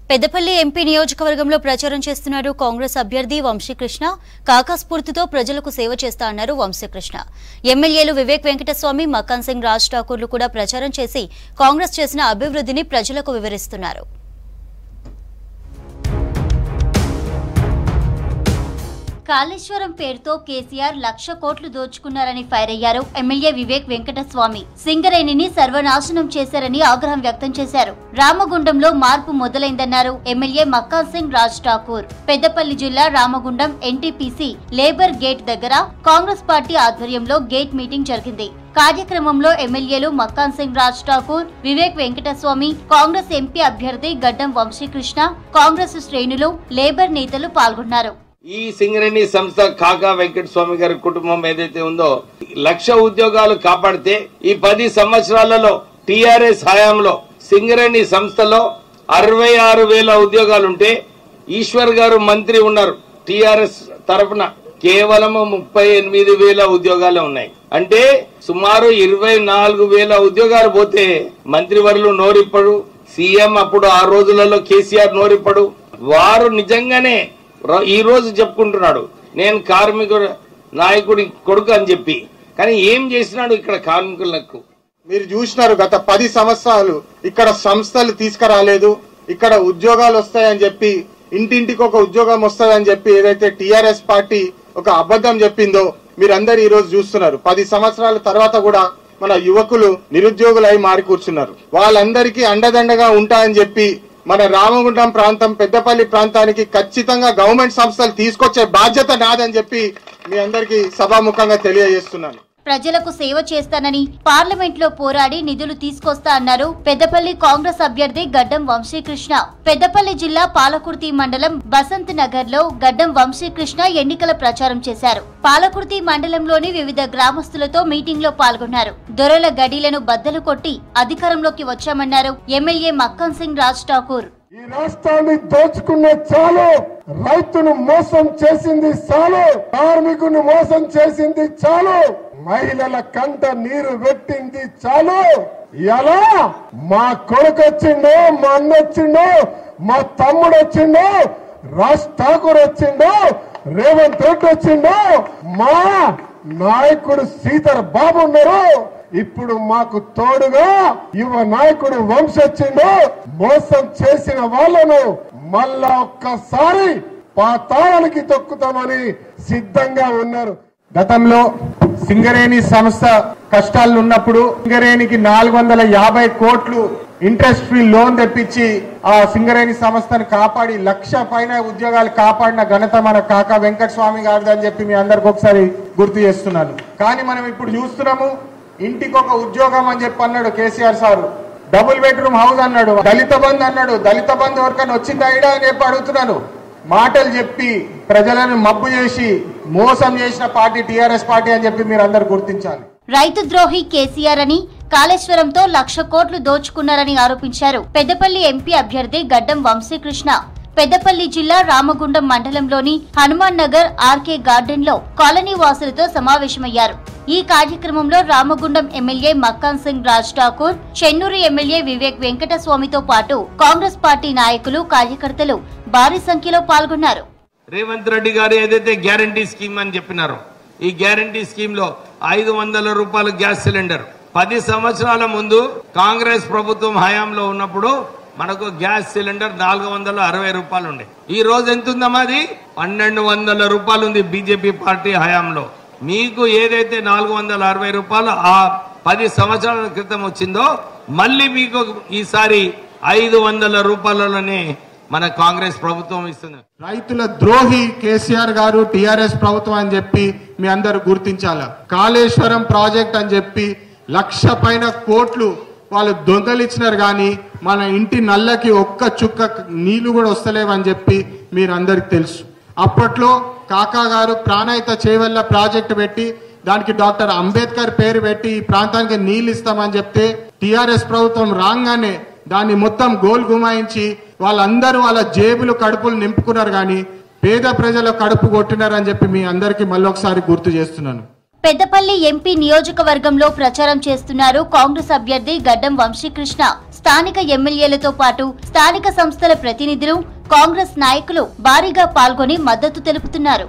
Peddapalli MP నియోజకవర్గంలో ప్రచారం చేస్తున్నారు కాంగ్రెస్ అభ్యర్థి వంశీకృష్ణ. కాకా స్ఫూర్తితో ప్రజలకు సేవ చేస్తా అన్నారు వంశీకృష్ణ. ఎమ్మెల్యేలు వివేక్ వెంకటస్వామి, మకాన్ సింగ్, రాజ్ ఠాకూర్లు కూడా ప్రచారం చేసి కాంగ్రెస్ చేసిన అభివృద్ధిని ప్రజలకు వివరిస్తున్నారు. కాళేశ్వరం పేరుతో కేసీఆర్ 1,00,000 కోట్లు దోచుకున్నారని ఫైర్ అయ్యారు ఎమ్మెల్యే వివేక్ వెంకటస్వామి. సింగరేణిని సర్వనాశనం చేశారని ఆగ్రహం వ్యక్తం చేశారు. రామగుండంలో మార్పు మొదలైందన్నారు ఎమ్మెల్యే మకాన్ సింగ్, రాజ్ ఠాకూర్. పెద్దపల్లి జిల్లా రామగుండం ఎన్టీపీసీ లేబర్ గేట్ దగ్గర కాంగ్రెస్ పార్టీ ఆధ్వర్యంలో గేట్ మీటింగ్ జరిగింది. కార్యక్రమంలో ఎమ్మెల్యేలు మకాన్ సింగ్, రాజ్ ఠాకూర్, వివేక్ వెంకటస్వామి, కాంగ్రెస్ ఎంపీ అభ్యర్థి గడ్డం వంశీకృష్ణ, కాంగ్రెస్ శ్రేణులు, లేబర్ నేతలు పాల్గొన్నారు. ఈ సింగరేణి సంస్థ కాకా వెంకటస్వామి గారి కుటుంబం ఏదైతే ఉందో 1,00,000 ఉద్యోగాలు కాపాడితే ఈ 10 సంవత్సరాలలో టిఆర్ఎస్ హయాంలో సింగరేణి సంస్థలో 66,000 ఉద్యోగాలుంటే ఈశ్వర్ గారు మంత్రి ఉన్నారు టిఆర్ఎస్ తరఫున కేవలం 38,000 ఉద్యోగాలు ఉన్నాయి. అంటే సుమారు 24,000 ఉద్యోగాలు పోతే మంత్రివర్యులు నోరిప్పడు, సీఎం అప్పుడు ఆ రోజులలో కేసీఆర్ నోరిప్పడు. వారు నిజంగానే ఈ రోజు చెప్పుకుంటున్నాడు నేను కార్మికుల నాయకుడి కొడుకు అని చెప్పి, కానీ ఏం చేసినాడు ఇక్కడ కార్మికులకు? మీరు చూసినారు గత 10 సంవత్సరాలు ఇక్కడ సంస్థలు తీసుకురాలేదు, ఇక్కడ ఉద్యోగాలు వస్తాయని చెప్పి, ఇంటింటికి ఒక ఉద్యోగం వస్తాయని చెప్పి ఏదైతే టిఆర్ఎస్ పార్టీ ఒక అబద్ధం చెప్పిందో మీరందరూ ఈ రోజు చూస్తున్నారు. 10 సంవత్సరాల తర్వాత కూడా మన యువకులు నిరుద్యోగులై మారి కూర్చున్నారు. వాళ్ళందరికీ అండదండగా ఉంటాయని చెప్పి మన రామగుండం ప్రాంతం, పెద్దపల్లి ప్రాంతానికి ఖచ్చితంగా గవర్నమెంట్ సంస్థలు తీసుకొచ్చే బాధ్యత నాదని చెప్పి మీ అందరికీ సభాముఖంగా తెలియజేస్తున్నాను. ప్రజలకు సేవ చేస్తానని పార్లమెంట్ లో పోరాడి నిధులు తీసుకొస్తా అన్నారు పెద్దపల్లి కాంగ్రెస్ అభ్యర్థి గడ్డం వంశీకృష్ణ. పెద్దపల్లి జిల్లా పాలకుర్తి మండలం బసంత్ నగర్ లో గడ్డం వంశీకృష్ణ ఎన్నికల ప్రచారం చేశారు. పాలకుర్తి మండలంలోని వివిధ గ్రామస్తులతో మీటింగ్ లో పాల్గొన్నారు. దొరల గడీలను బద్దలు కొట్టి అధికారంలోకి వచ్చామన్నారు ఎమ్మెల్యే మక్కన్ సింగ్, రాజ్ ఠాకూర్. ఈ రాష్ట్రాన్ని దోచుకున్న చాలు, రైతును మోసం చేసింది చాలు, కార్మికుని మోసం చేసింది చాలు, మహిళల కంట నీరు పెట్టింది చాలు. ఎలా మా కొడుకు వచ్చిండో, మా అన్న వచ్చిండో, మా తమ్ముడు వచ్చిండో, రాజ్ ఠాకూర్ వచ్చిండో, రేవంత్ రెడ్డి వచ్చిండో, మా నాయకుడు సీతార్ బాబు ఉన్నారు. ఇప్పుడు మాకు తోడుగా యువ నాయకుడు వంశీ వచ్చిండో. మోసం చేసిన వాళ్ళను మళ్ళా ఒక్కసారి పాతాళానికి తొక్కుతామని సిద్ధంగా ఉన్నారు. గతంలో సింగరేణి సంస్థ కష్టాలు ఉన్నప్పుడు సింగరేణికి 450 కోట్లు ఇంట్రెస్ట్ ఫ్రీ లోన్ తెప్పించి ఆ సింగరేణి సంస్థను కాపాడి 1,00,000 పైన ఉద్యోగాలు కాపాడిన ఘనత మన కాకా వెంకటస్వామి గారిది అని చెప్పి మీ అందరికి ఒకసారి గుర్తు చేస్తున్నాను. కానీ మనం ఇప్పుడు చూస్తున్నాము, ఇంటికి ఒక ఉద్యోగం అని చెప్పి అన్నాడు KCR sir. Double bedroom house అన్నాడు, దళిత బంధు అన్నాడు. దళిత బంధు ఎవరికైనా వచ్చిందా ఇడా అని చెప్పి అడుగుతున్నాను. మాటలు చెప్పి ప్రజలను మబ్బు చేసి మోసం చేసిన పార్టీ టిఆర్ఎస్ పార్టీ అని చెప్పి మీరు అందరు గుర్తించాలి. రైతు ద్రోహి కేసీఆర్ అని కాళేశ్వరంతో 1,00,000 కోట్లు దోచుకున్నారని ఆరోపించారు పెద్దపల్లి ఎంపీ అభ్యర్థి గడ్డం వంశీకృష్ణ. పెద్దపల్లి జిల్లా రామగుండం మండలంలోని హనుమాన్ నగర్ ఆర్కే గార్డెన్ లో కాలనీ వాసులతో సమావేశమయ్యారు. ఈ కార్యక్రమంలో రామగుండం ఎమ్మెల్యే మక్కాన్ సింగ్, రాజ్ ఠాకూర్, చెన్నూరు ఎమ్మెల్యే వివేక్ వెంకటస్వామితో పాటు కాంగ్రెస్ పార్టీ నాయకులు, కార్యకర్తలు భారీ సంఖ్యలో పాల్గొన్నారు. రేవంత్ రెడ్డి గారు ఏదైతే గ్యారంటీ స్కీమ్ అని చెప్పినారో, ఈ గ్యారంటీ స్కీమ్ లో 500 రూపాయలు గ్యాస్ సిలిండర్ 10 సంవత్సరాల ముందు కాంగ్రెస్ ప్రభుత్వం హయాంలో ఉన్నప్పుడు మనకు గ్యాస్ సిలిండర్ 460 రూపాయలు ఉండే. ఈ రోజు ఎంత ఉందమ్మా? అది 1,200 రూపాయలు ఉంది బీజేపీ పార్టీ హయాంలో. మీకు ఏదైతే 460 రూపాయలు ఆ 10 సంవత్సరాల క్రితం వచ్చిందో మళ్ళీ మీకు ఈసారి 500 రూపాయలలోనే మన కాంగ్రెస్ ప్రభుత్వం ఇస్తుంది. రైతుల ద్రోహి కేసీఆర్ గారు, టిఆర్ఎస్ ప్రభుత్వం అని చెప్పి మీ అందరు గుర్తించాల. కాళేశ్వరం ప్రాజెక్ట్ అని చెప్పి 1,00,000 పైన కోట్లు వాళ్ళు దొంగలిచ్చినారు, కానీ మన ఇంటి నల్లకి ఒక్క చుక్క నీళ్లు కూడా వస్తలేవని చెప్పి మీరందరికి తెలుసు. అప్పట్లో కాకా గారు ప్రాణహిత చేవెళ్ల ప్రాజెక్టు పెట్టి దానికి డాక్టర్ అంబేద్కర్ పేరు పెట్టి ఈ ప్రాంతానికి నీళ్లు ఇస్తామని చెప్తే టిఆర్ఎస్ ప్రభుత్వం రాగానే దాన్ని మొత్తం గోల్ గుమాయించి వాళ్ళందరూ వాళ్ళ జేబులు కడుపులు నింపుకున్నారు, కానీ పేద ప్రజల కడుపు కొట్టినారని చెప్పి మీ అందరికీ మళ్ళొకసారి గుర్తు చేస్తున్నాను. పెద్దపల్లి ఎంపీ నియోజకవర్గంలో ప్రచారం చేస్తున్నారు కాంగ్రెస్ అభ్యర్థి గడ్డం వంశీకృష్ణ. స్థానిక ఎమ్మెల్యేలతో పాటు స్థానిక సంస్థల ప్రతినిధులు, కాంగ్రెస్ నాయకులు భారీగా పాల్గొని మద్దతు తెలుపుతున్నారు.